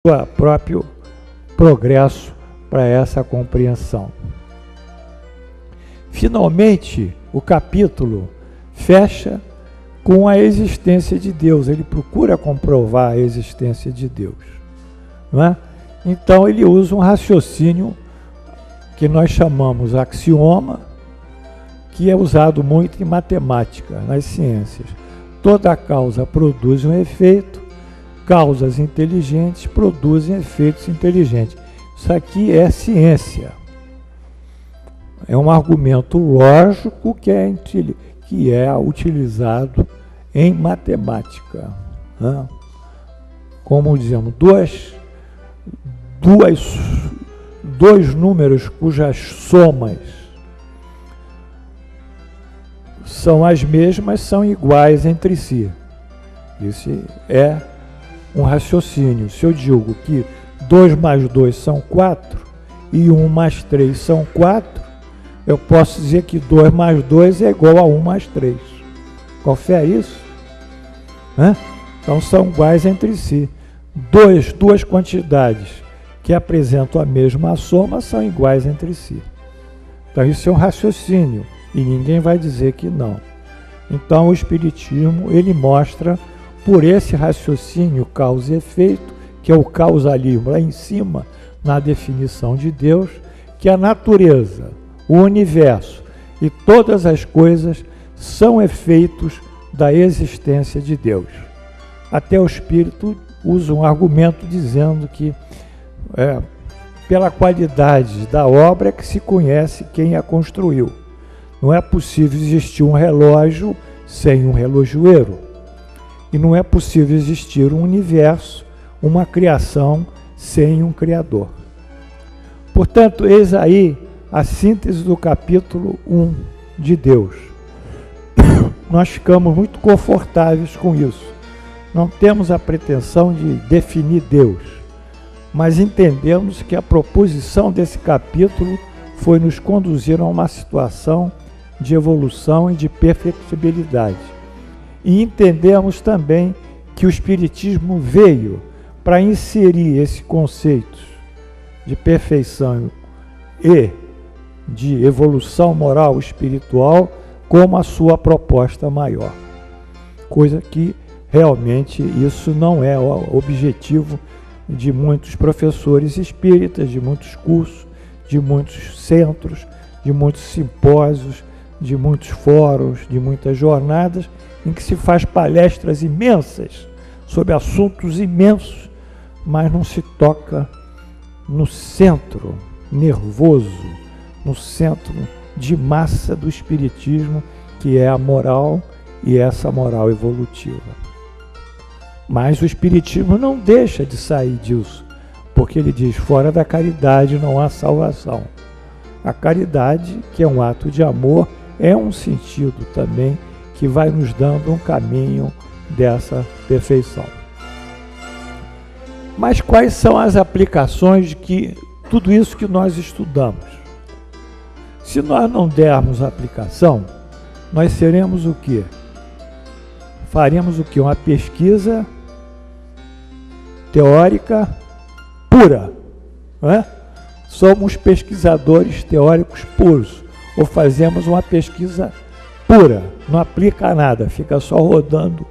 seu próprio progresso para essa compreensão. Finalmente, o capítulo fecha com a existência de Deus. Ele procura comprovar a existência de Deus, não é? Então ele usa um raciocínio que nós chamamos axioma, que é usado muito em matemática, nas ciências. Toda causa produz um efeito, causas inteligentes produzem efeitos inteligentes. Isso aqui é ciência. É um argumento lógico que é utilizado em matemática, né? Como dizemos, dois números cujas somas são as mesmas, são iguais entre si. Isso é um raciocínio. Se eu digo que 2 mais 2 são 4 e 1 mais 3 são 4, eu posso dizer que 2 mais 2 é igual a 1 mais 3. Confere isso? Então são iguais entre si. Duas quantidades que apresentam a mesma soma são iguais entre si. Então isso é um raciocínio e ninguém vai dizer que não. Então o Espiritismo, ele mostra por esse raciocínio causa e efeito, que é o causalismo lá em cima, na definição de Deus, que a natureza, o universo e todas as coisas são efeitos da existência de Deus. Até o Espírito usa um argumento dizendo que pela qualidade da obra que se conhece quem a construiu. Não é possível existir um relógio sem um relojoeiro. E não é possível existir um universo, uma criação, sem um Criador. Portanto, eis aí a síntese do capítulo 1 de Deus. Nós ficamos muito confortáveis com isso. Não temos a pretensão de definir Deus, mas entendemos que a proposição desse capítulo foi nos conduzir a uma situação de evolução e de perfectibilidade. E entendemos também que o Espiritismo veio para inserir esse conceito de perfeição e de evolução moral espiritual como a sua proposta maior. Coisa que realmente isso não é o objetivo de muitos professores espíritas, de muitos cursos, de muitos centros, de muitos simpósios, de muitos fóruns, de muitas jornadas, em que se faz palestras imensas sobre assuntos imensos, mas não se toca no centro nervoso, no centro de massa do Espiritismo, que é a moral e essa moral evolutiva. Mas o Espiritismo não deixa de sair disso, porque ele diz, fora da caridade não há salvação. A caridade, que é um ato de amor, é um sentido também que vai nos dando um caminho dessa perfeição. Mas quais são as aplicações de tudo isso que nós estudamos? Se nós não dermos aplicação, nós seremos o quê? Faremos o quê? Uma pesquisa teórica pura, não é? Somos pesquisadores teóricos puros, ou fazemos uma pesquisa pura, não aplica nada, fica só rodando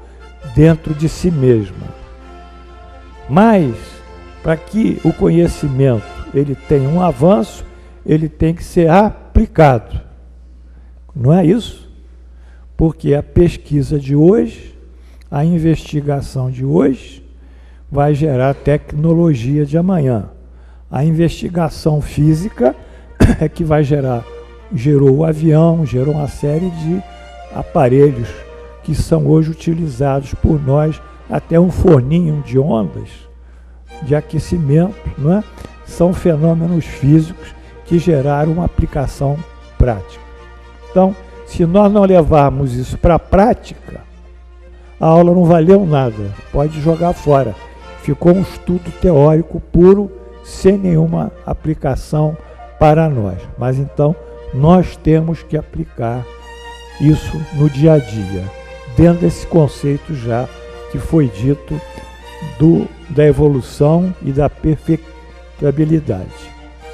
dentro de si mesma. Mas, para que o conhecimento ele tenha um avanço, ele tem que ser aplicado. Não é isso? Porque a pesquisa de hoje, a investigação de hoje, vai gerar tecnologia de amanhã. A investigação física é que vai gerou o avião, gerou uma série de aparelhos que são hoje utilizados por nós, até um forninho de ondas de aquecimento, não é? São fenômenos físicos que geraram uma aplicação prática. Então, se nós não levarmos isso para a prática, a aula não valeu nada, pode jogar fora. Ficou um estudo teórico puro, sem nenhuma aplicação para nós. Mas então, nós temos que aplicar isso no dia a dia, dentro desse conceito já que foi dito da evolução e da perfectibilidade.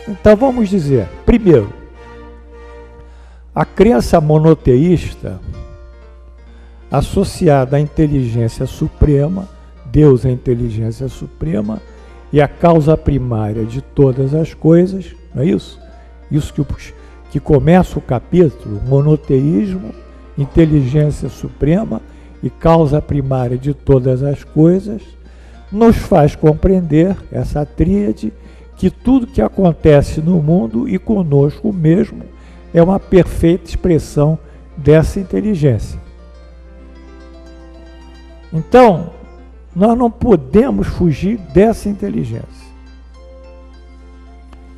Então vamos dizer, primeiro, a crença monoteísta associada à inteligência suprema, Deus é a inteligência suprema e a causa primária de todas as coisas, não é isso? Isso que começa o capítulo, monoteísmo, inteligência suprema e causa primária de todas as coisas, nos faz compreender essa tríade, que tudo que acontece no mundo e conosco mesmo é uma perfeita expressão dessa inteligência. Então, nós não podemos fugir dessa inteligência.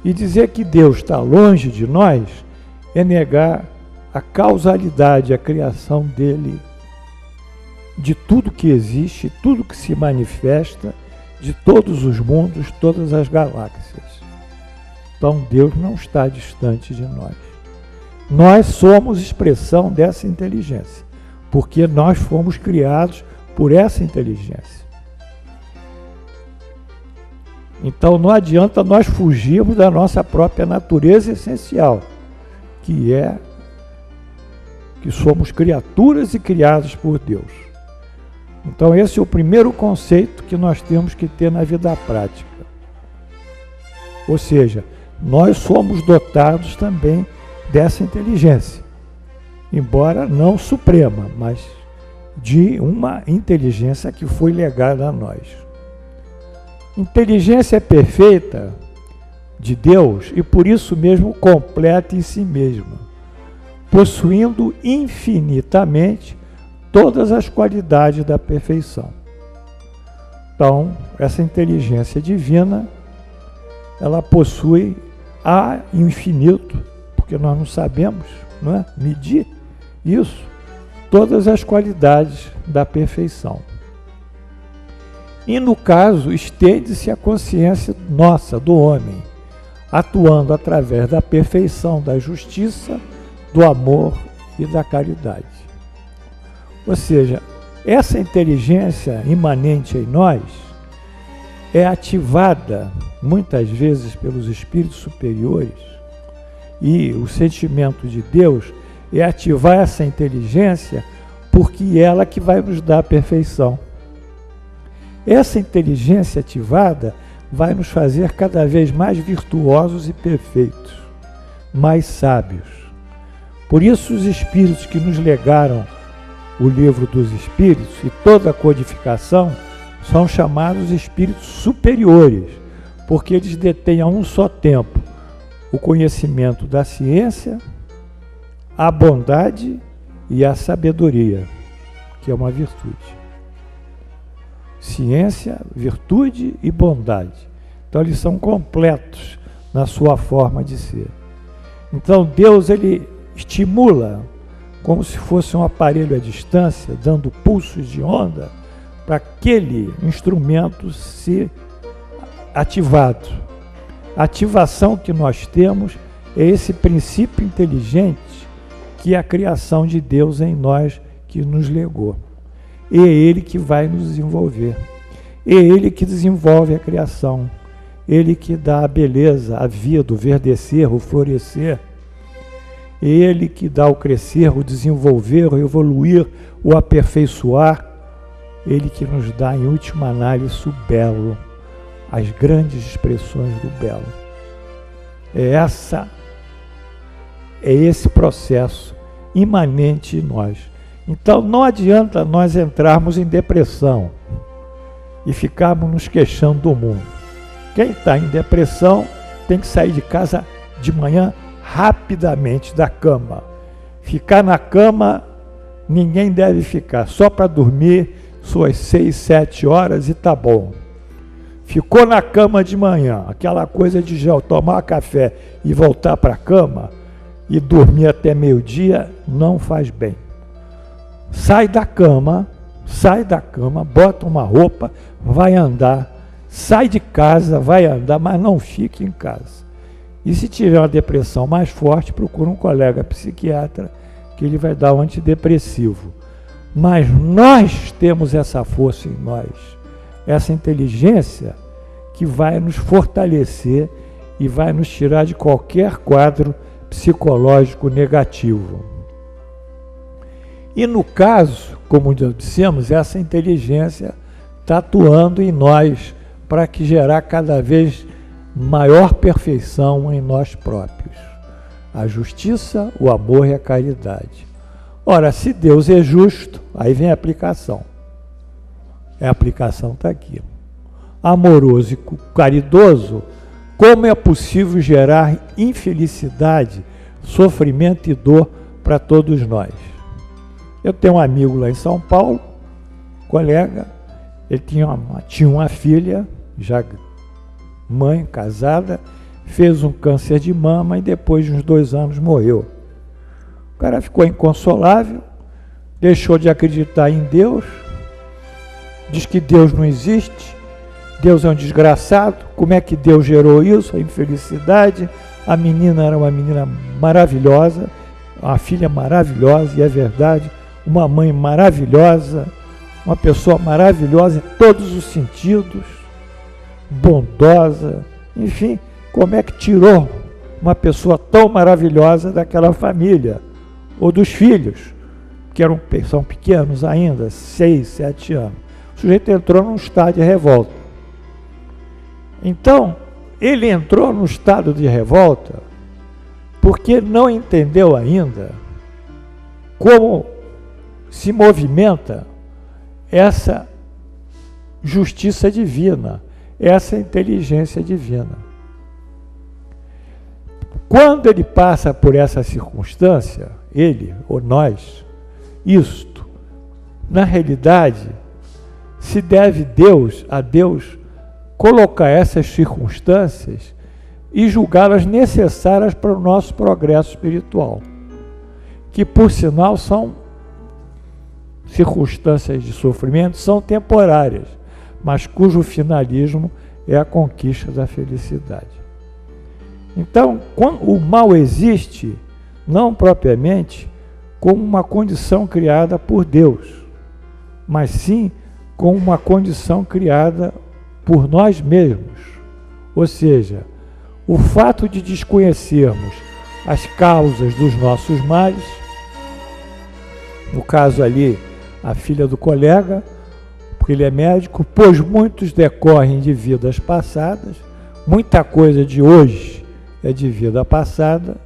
E dizer que Deus está longe de nós é negar a causalidade, a criação dele, de tudo que existe, tudo que se manifesta, de todos os mundos, todas as galáxias. Então Deus não está distante de nós. Nós somos expressão dessa inteligência, porque nós fomos criados por essa inteligência. Então não adianta nós fugirmos da nossa própria natureza essencial, que é que somos criaturas e criados por Deus. Então esse é o primeiro conceito que nós temos que ter na vida prática. Ou seja, nós somos dotados também dessa inteligência, embora não suprema, mas de uma inteligência que foi legada a nós. Inteligência perfeita de Deus e por isso mesmo completa em si mesma, possuindo infinitamente todas as qualidades da perfeição. Então, essa inteligência divina, ela possui a infinito, porque nós não sabemos, não é, medir isso, todas as qualidades da perfeição. E no caso, estende-se a consciência nossa, do homem, atuando através da perfeição, da justiça, do amor e da caridade. Ou seja, essa inteligência imanente em nós é ativada muitas vezes pelos espíritos superiores, e o sentimento de Deus é ativar essa inteligência, porque é ela que vai nos dar a perfeição. Essa inteligência ativada vai nos fazer cada vez mais virtuosos e perfeitos, mais sábios. Por isso os espíritos que nos legaram o livro dos espíritos e toda a codificação são chamados espíritos superiores, porque eles detêm a um só tempo o conhecimento da ciência, a bondade e a sabedoria, que é uma virtude. Ciência, virtude e bondade. Então eles são completos na sua forma de ser. Então Deus, ele estimula como se fosse um aparelho à distância, dando pulsos de onda para aquele instrumento ser ativado. A ativação que nós temos é esse princípio inteligente que é a criação de Deus em nós que nos legou. E é Ele que vai nos desenvolver. É Ele que desenvolve a criação. Ele que dá a beleza, a vida, o verdecer, o florescer. É Ele que dá o crescer, o desenvolver, o evoluir, o aperfeiçoar. Ele que nos dá, em última análise, o belo, as grandes expressões do belo. É esse processo imanente em nós. Então não adianta nós entrarmos em depressão e ficarmos nos queixando do mundo. Quem está em depressão tem que sair de casa de manhã rapidamente da cama. Ficar na cama, ninguém deve ficar, só para dormir suas 6, 7 horas e tá bom. Ficou na cama de manhã, aquela coisa de já tomar café e voltar para a cama e dormir até meio-dia não faz bem. Sai da cama, bota uma roupa, vai andar, sai de casa, vai andar, mas não fique em casa. E se tiver uma depressão mais forte, procura um colega psiquiatra, que ele vai dar um antidepressivo. Mas nós temos essa força em nós, essa inteligência que vai nos fortalecer e vai nos tirar de qualquer quadro psicológico negativo. E no caso, como dissemos, essa inteligência está atuando em nós para que gerar cada vez maior perfeição em nós próprios. A justiça, o amor e a caridade. Ora, se Deus é justo, aí vem a aplicação. A aplicação está aqui. Amoroso e caridoso, como é possível gerar infelicidade, sofrimento e dor para todos nós? Eu tenho um amigo lá em São Paulo, colega, ele tinha uma filha, já mãe, casada, fez um câncer de mama e depois de uns 2 anos morreu. O cara ficou inconsolável, deixou de acreditar em Deus, diz que Deus não existe, Deus é um desgraçado, como é que Deus gerou isso, a infelicidade? A menina era uma menina maravilhosa, uma filha maravilhosa, e é verdade, uma mãe maravilhosa, uma pessoa maravilhosa em todos os sentidos, bondosa, enfim, como é que tirou uma pessoa tão maravilhosa daquela família, ou dos filhos, que são pequenos ainda, 6, 7 anos. O sujeito entrou num estado de revolta. Então, ele entrou num estado de revolta porque não entendeu ainda como se movimenta essa justiça divina, essa inteligência divina. Quando ele passa por essa circunstância, ele ou nós, isto, na realidade, se deve a Deus colocar essas circunstâncias e julgá-las necessárias para o nosso progresso espiritual, que por sinal são circunstâncias de sofrimento, são temporárias, mas cujo finalismo é a conquista da felicidade. Então, quando o mal existe, não propriamente como uma condição criada por Deus, mas sim como uma condição criada por nós mesmos. Ou seja, o fato de desconhecermos as causas dos nossos males, no caso ali, a filha do colega, porque ele é médico, pois muitos decorrem de vidas passadas, muita coisa de hoje é de vida passada,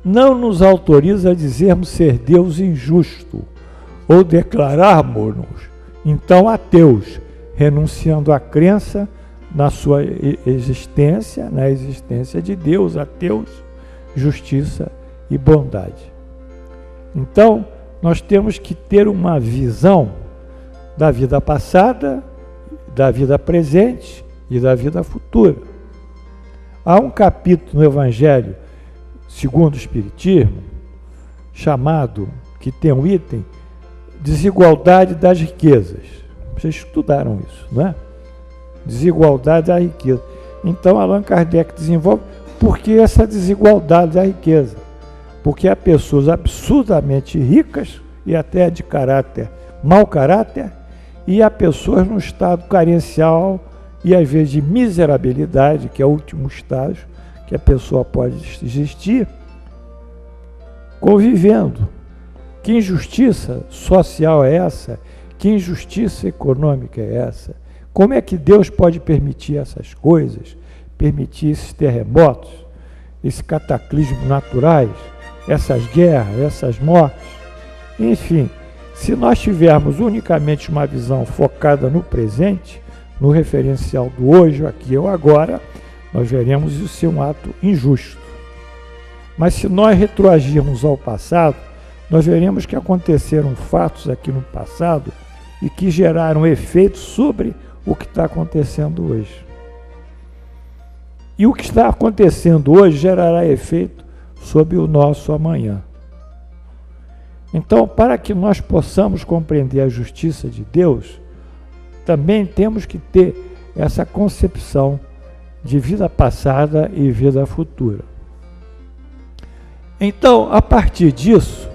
não nos autoriza a dizermos ser Deus injusto, ou declararmos-nos, então, ateus, renunciando à crença na sua existência, na existência de Deus, ateus, justiça e bondade. Então, nós temos que ter uma visão da vida passada, da vida presente e da vida futura. Há um capítulo no Evangelho segundo o Espiritismo, chamado, que tem um item, desigualdade das riquezas. Vocês estudaram isso, não é? Desigualdade da riqueza. Então Allan Kardec desenvolve por que essa desigualdade da riqueza. Porque há pessoas absurdamente ricas e até de caráter, mau caráter, e há pessoas no estado carencial e às vezes de miserabilidade, que é o último estágio que a pessoa pode existir, convivendo. Que injustiça social é essa? Que injustiça econômica é essa? Como é que Deus pode permitir essas coisas, permitir esses terremotos, esses cataclismos naturais, essas guerras, essas mortes? Enfim, se nós tivermos unicamente uma visão focada no presente, no referencial do hoje, aqui ou agora, nós veremos isso ser um ato injusto. Mas se nós retroagirmos ao passado, nós veremos que aconteceram fatos aqui no passado e que geraram efeitos sobre o que está acontecendo hoje. E o que está acontecendo hoje gerará efeito sobre o nosso amanhã. Então, para que nós possamos compreender a justiça de Deus, também temos que ter essa concepção de vida passada e vida futura. Então, a partir disso,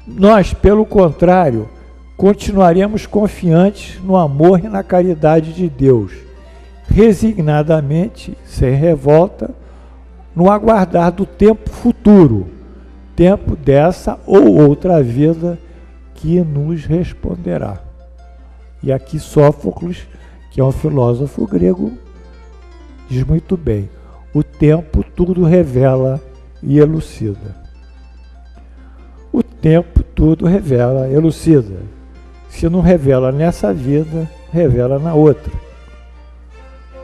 nós, pelo contrário, continuaremos confiantes no amor e na caridade de Deus, resignadamente, sem revolta, no aguardar do tempo futuro, tempo dessa ou outra vida que nos responderá. E aqui Sófocles, que é um filósofo grego, diz muito bem: o tempo tudo revela e elucida. O tempo tudo revela, elucida. Se não revela nessa vida, revela na outra.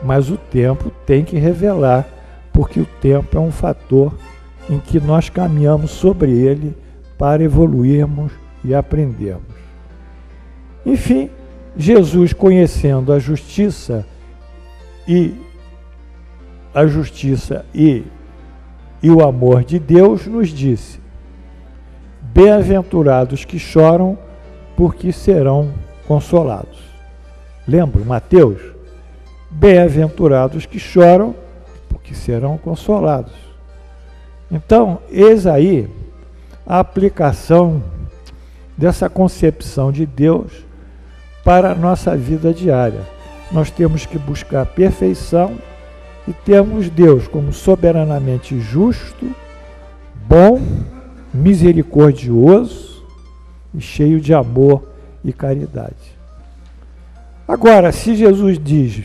Mas o tempo tem que revelar, porque o tempo é um fator em que nós caminhamos sobre ele para evoluirmos e aprendermos. Enfim, Jesus, conhecendo a justiça e o amor de Deus, nos disse: bem-aventurados que choram, porque serão consolados. Lembra, Mateus? Bem-aventurados que choram, porque serão consolados. Então, eis aí a aplicação dessa concepção de Deus para a nossa vida diária. Nós temos que buscar a perfeição e temos Deus como soberanamente justo, bom, misericordioso e cheio de amor e caridade. Agora, se Jesus diz: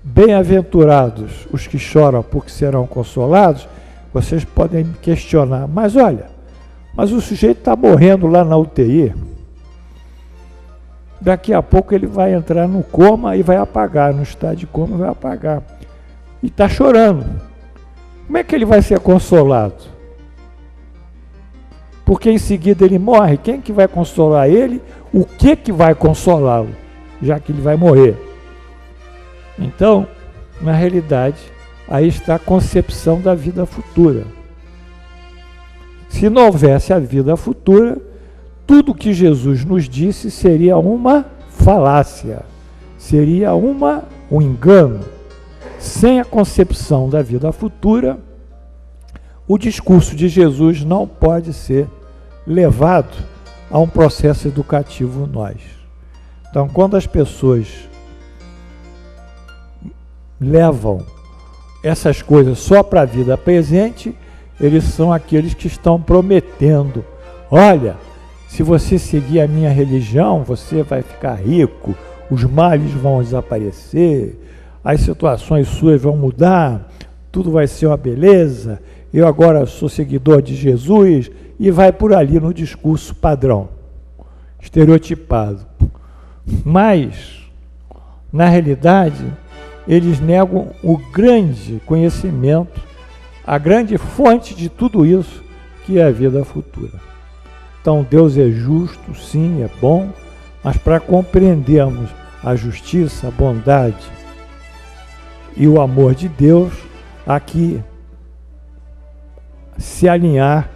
bem-aventurados os que choram, porque serão consolados, vocês podem me questionar: mas olha, mas o sujeito está morrendo lá na UTI, daqui a pouco ele vai entrar no coma e vai apagar, no estado de coma vai apagar, e está chorando. Como é que ele vai ser consolado? Porque em seguida ele morre. Quem que vai consolar ele? O que vai consolá-lo, já que ele vai morrer? Então, na realidade, aí está a concepção da vida futura. Se não houvesse a vida futura, tudo que Jesus nos disse seria uma falácia, seria um engano. Sem a concepção da vida futura, o discurso de Jesus não pode ser levado a um processo educativo nós. Então, quando as pessoas levam essas coisas só para a vida presente, eles são aqueles que estão prometendo: olha, se você seguir a minha religião, você vai ficar rico, os males vão desaparecer, as situações suas vão mudar, tudo vai ser uma beleza, eu agora sou seguidor de Jesus, e vai por ali no discurso padrão, estereotipado. Mas, na realidade, eles negam o grande conhecimento, a grande fonte de tudo isso, que é a vida futura. Então, Deus é justo, sim, é bom, mas para compreendermos a justiça, a bondade e o amor de Deus, aqui se alinhar